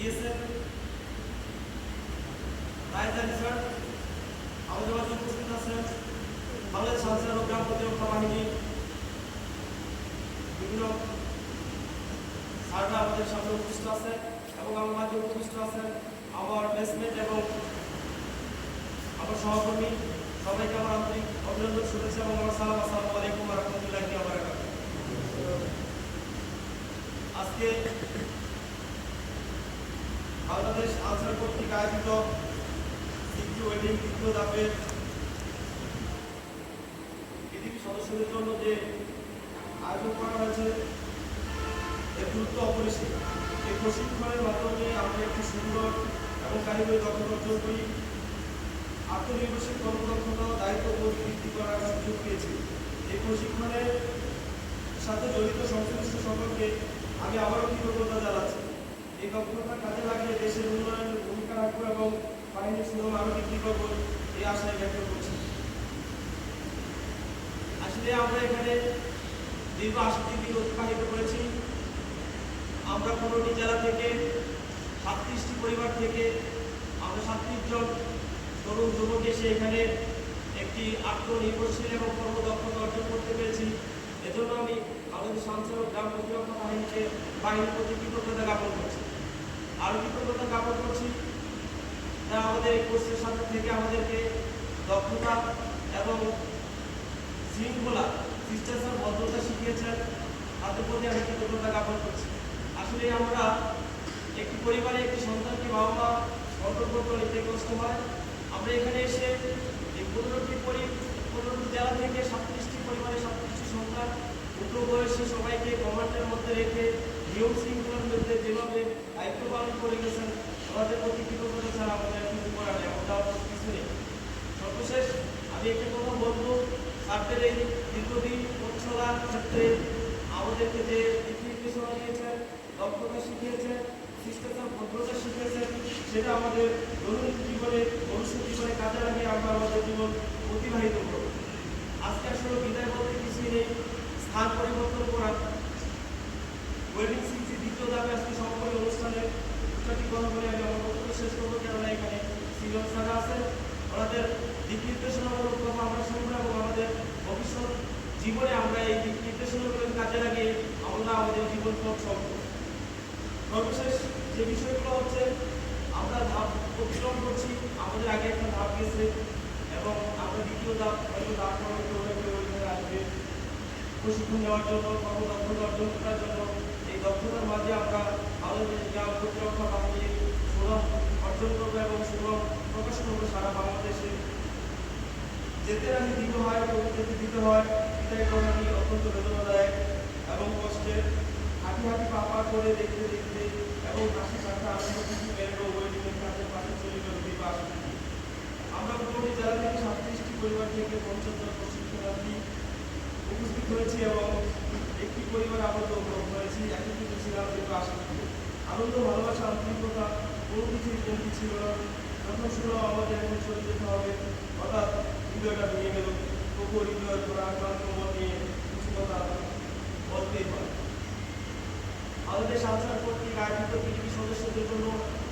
BSF raita sir আমাদের মাঝে উপস্থিত আছেন। বাংলাদেশ আনসার ও গ্রাম প্রতিরক্ষা বাহিনী বিভিন্ন স্যাররা আমাদের সামনে উপস্থিত আছেন এবং আমার মাঝে উপস্থিত আছেন আমার বেসমেট এবং আমার সহকর্মী। সবাইকে আমার আন্তরিক অভিনন্দন, শুভেচ্ছা এবং আমার সালাম। আসসালামু আলাইকুম ওয়া রাহমাতুল্লাহি ওয়া বারাকাতুহু। আজকে বাংলাদেশ আনসার কর্তৃক আয়োজিত সিকিউ ওয়েডিং দ্বিতীয় ধাপের বিজিবি সদস্যদের জন্য যে আয়োজন করা হয়েছে এর গুরুত্ব অপরিসীম। এই প্রশিক্ষণের মাধ্যমে আমরা একটি সুন্দর এবং কারিগরি দক্ষতা অর্জন করি, আত্মনির্ভরশীল কর্মদক্ষতা, দায়িত্ববোধ বৃদ্ধি করার সুযোগ পেয়েছি। এই প্রশিক্ষণের সাথে জড়িত সংশ্লিষ্ট সকলকে আমি আবারও কৃতজ্ঞতা জানাচ্ছি। এই দক্ষতা কাজে লাগিয়ে দেশের উন্নয়নের ভূমিকা রাখবো এবং বাহিনীর সুনাম আরও বৃদ্ধি করবো এই আশায় ব্যক্ত করছি। আসলে আমরা এখানে দীর্ঘ ৮০ দিন অতিবাহিত করেছি। আমরা ১৫টি জেলা থেকে ৩৭টি পরিবার থেকে আমরা ৩৭ জন তরুণ যুবক এসে এখানে একটি আত্মনির্ভরশীল এবং কর্মদক্ষতা অর্জন করতে পেরেছি। এজন্য আমি বাংলাদেশ আনসার ও গ্রাম প্রতিরক্ষা বাহিনীর প্রতি কৃতজ্ঞতা জ্ঞাপন করছি। আরও কৃতজ্ঞতা জ্ঞাপন করছি যারা আমাদের এই কোর্সের সাথে থেকে আমাদেরকে দক্ষতা এবং শৃঙ্খলা, শিষ্টাচার, ভদ্রতা শিখিয়েছেন, তাদের প্রতি আমি কৃতজ্ঞতা জ্ঞাপন করছি। আসলে আমরা একটি পরিবারে একটি সন্তানকে বাবা মা অন্তর্ভুক্ত নিতে কষ্ট হয়। আমরা এখানে এসে এই ১৫টি জেলা থেকে ৩৭টি পরিবারে ৩৭টি সন্তান উচ্চ বয়সী সবাইকে কমান্ডের মধ্যে রেখে নিয়ম শৃঙ্খলার মধ্যে যেভাবে দায়িত্ব পালন করে গেছেন, আমাদের প্রতি কৃতজ্ঞতা ছাড়া আমাদের কিছু করার নেই, আমাদের কিছু নেই। সর্বশেষ আমি একটি কথা বলবো, স্যারদের এই দীর্ঘদিন পথচলার ক্ষেত্রে আমাদেরকে যে নির্দেশনা দিয়েছেন, দক্ষতা শিখিয়েছেন, শিষ্টাচার, ভদ্রতা শিখিয়েছেন, সেটা আমাদের দৈনন্দিন জীবনে, ভবিষ্যৎ জীবনে কাজে লাগিয়ে আমরা আমাদের জীবন অতিবাহিত করব। আজকে আসলে বিদায় বলতে কিছুই নেই, স্থান পরিবর্তন করা। ওয়েডিং সিক্সটি দ্বিতীয় ধাপে আজকে সমাপনী অনুষ্ঠানের দুটি কথা বলে আমি আমার বক্তব্য শেষ করবো, কেননা এখানে সিনিয়র স্যাররা আছেন। ওনাদের দিক নির্দেশনামূলক কথা আমরা শুনবো এবং আমাদের ভবিষ্যৎ জীবনে আমরা এই দিক নির্দেশনাগুলো কাজে লাগিয়ে আমরা আমাদের জীবন পথ সম্ভব। সর্বশেষ যে বিষয়গুলো হচ্ছে, আমরা ধাপ অতিক্রম করছি, আমাদের আগে একটা ধাপ গেছে এবং আমরা দ্বিতীয় ধাপ হয়তো ধাপ আসবে প্রশিক্ষণ নেওয়ার জন্য, কর্মদক্ষতা অর্জন করার জন্য। এই দক্ষতার মাঝে আমরা বাংলাদেশ গ্রাম প্রতিরক্ষা বাহিনীর সুনাম অর্জন করবো এবং সুনাম প্রকাশ করবো সারা বাংলাদেশে। যেতে রাখি দিতে হয়, যেতে দিতে হয়, বিদায় করানি অত্যন্ত বেদনাদায়ক এবং কষ্টের। হাঁটি হাঁটি পা করে দেখতে দেখতে এবং হাসি ঠাট্টা আনন্দ খুশি মেরো ওয়েডিংয়ের কাছে পাশে চলে গেল বিবাহ। আমরা ১৫টি জেলা থেকে ৩৭টি পরিবার থেকে ৫০ জন প্রশিক্ষণার্থী উপস্থিত হয়েছি এবং একটি পরিবার আবদ্ধ হয়েছি। একত্রিত ছিলাম যেহেতু আশা করি আনন্দ, ভালোবাসা, আন্তরিকতা কোনো কিছুই কমতি ছিল না। যখন শুনলাম আমাদের এখন চলে যেতে হবে, হঠাৎ হৃদয়টা ভেঙে গেল। তবুও হৃদয়ের পর আক্রান্ত মন নিয়ে কিছু কথা বলতেই হয়। আমাদের আনসার কর্তৃক আয়োজিত বিজিবি সদস্যদের জন্য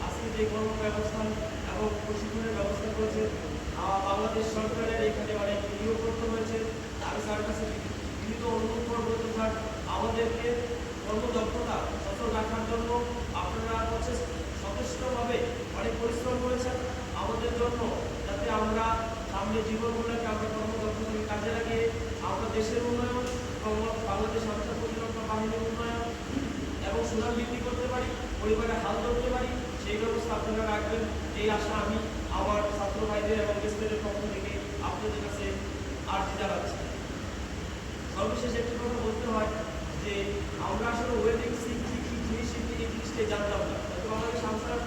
আজকে যে কর্মব্যবস্থা এবং প্রশিক্ষণের ব্যবস্থা করেছে বাংলাদেশ সরকারের, এখানে অনেক নিয়োগ করতে হয়েছে। আমি স্যার কাছে বিনীত অনুরোধ করবো, স্যার আমাদেরকে কর্মদক্ষতা সচল রাখার জন্য আপনারা হচ্ছে সচেষ্টভাবে অনেক পরিশ্রম করেছেন আমাদের জন্য, যাতে আমরা সামনে জীবনগুলোকে আমরা কর্মদক্ষতাকে কাজে লাগিয়ে আমরা দেশের উন্নয়ন এবং বাংলাদেশ আনসার প্রতিরক্ষা বাহিনীর উন্নয়ন এবং সুনাম বৃদ্ধি করতে পারি, পরিবারে হাল ধরতে পারি, সেই ব্যবস্থা আপনারা রাখবেন এই আশা আমি আমার ছাত্র ভাইদের এবং দেশের পক্ষ থেকে আপনাদের কাছে আর্জি জানাচ্ছি। সর্বশেষ একটি কথা বলতে হয় যে আমরা আসলে ওয়েডিং শিখছি কি জিনিস, এই জিনিসটাই জানতাম না। হয়তো বাংলাদেশ আনসার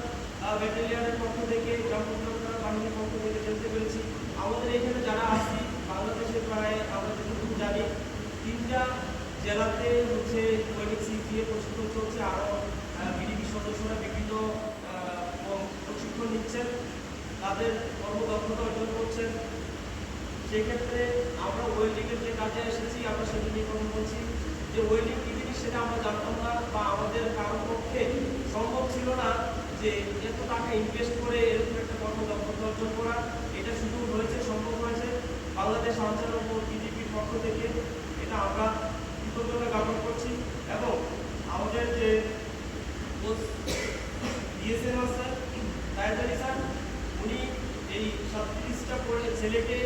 ব্যাটালিয়নের পক্ষ থেকে, গ্রাম প্রতিরক্ষা বাহিনীর পক্ষ থেকে জানতে পেরেছি আমাদের এখানে যারা আছি বাংলাদেশের প্রায় আমরা যতটুকু জানি 3টা জেলাতে হচ্ছে ওয়েডিং শিখিয়ে প্রশিক্ষণ চলছে। আরও বিজিবি সদস্যরা বিভিন্ন প্রশিক্ষণ নিচ্ছেন, তাদের কর্মদক্ষতা অর্জন করছেন। সেক্ষেত্রে আমরা ওয়েল্ডিংয়ের যে কাজে এসেছি আমরা সেটা নিয়ে কথা বলছি যে ওয়েল্ডিং কি জিনিস সেটা আমরা জানতাম না, বা আমাদের কারোর পক্ষে সম্ভব ছিল না ইনভেস্ট করে এরকম একটা কর্মদক্ষতা অর্জন করা, এটা শুধু হয়েছে, সম্ভব হয়েছে বাংলাদেশ আনসার ও বিজেপির পক্ষ থেকে। এটা আমরা কৃতজ্ঞতা জ্ঞাপন করছি। এবং আমাদের যে ডিএসএম স্যার, তাইজারি স্যার, উনি এই 37টা ছেলেকে